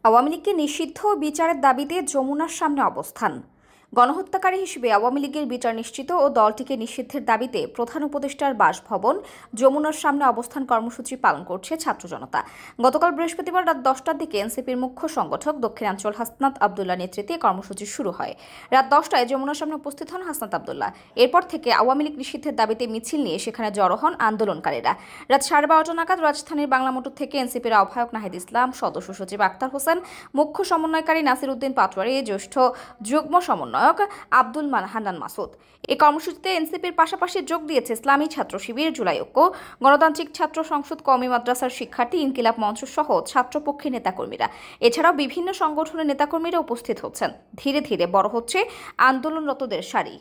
আওয়ামী লীগকে নিষিদ্ধ ও বিচারের দাবিতে যমুনার সামনে অবস্থান। গণহত্যাকারী হিসেবে আওয়ামী লীগের বিচার নিশ্চিত ও দলটিকে নিষিদ্ধের দাবিতে প্রধান উপদেষ্টার বাসভবন যমুনার সামনে অবস্থান কর্মসূচি পালন করছে ছাত্র জনতা। গতকাল বৃহস্পতিবার রাত 10টার দিকে এনসিপির মুখ্য সংগঠক দক্ষিণাঞ্চল হাসনাত আবদুল্লাহ নেতৃত্বে কর্মসূচি শুরু হয়। রাত 10টায় যমুনার সামনে উপস্থিত হন হাসনাত আবদুল্লাহ। এরপর থেকে আওয়ামী লীগ নিষিদ্ধের দাবিতে মিছিল নিয়ে সেখানে জড়ো হন আন্দোলনকারীরা। রাত 12:30 নাগাদ রাজধানীর বাংলা মোটর থেকে এনসিপির আহ্বায়ক নাহিদ ইসলাম, সদস্য সচিব আক্তার হোসেন, মুখ্য সমন্বয়কারী নাসির উদ্দিন পাটোয়ারি, জ্যেষ্ঠ যুগ্ম সমন্বয়ক আব্দুল হান্নান মাসুদ। এই কর্মসূচিতে এনসিপির পাশাপাশি যোগ দিয়েছে ইসলামী ছাত্র শিবির, জুলাই ঐক্য, গণতান্ত্রিক ছাত্র সংসদ, কওমি মাদ্রাসার শিক্ষার্থী, ইনকিলাব মঞ্চ সহ ছাত্রপক্ষের নেতাকর্মীরা। এছাড়াও বিভিন্ন সংগঠনের নেতাকর্মীরা উপস্থিত হচ্ছেন। ধীরে ধীরে বড় হচ্ছে আন্দোলনরতদের সারি।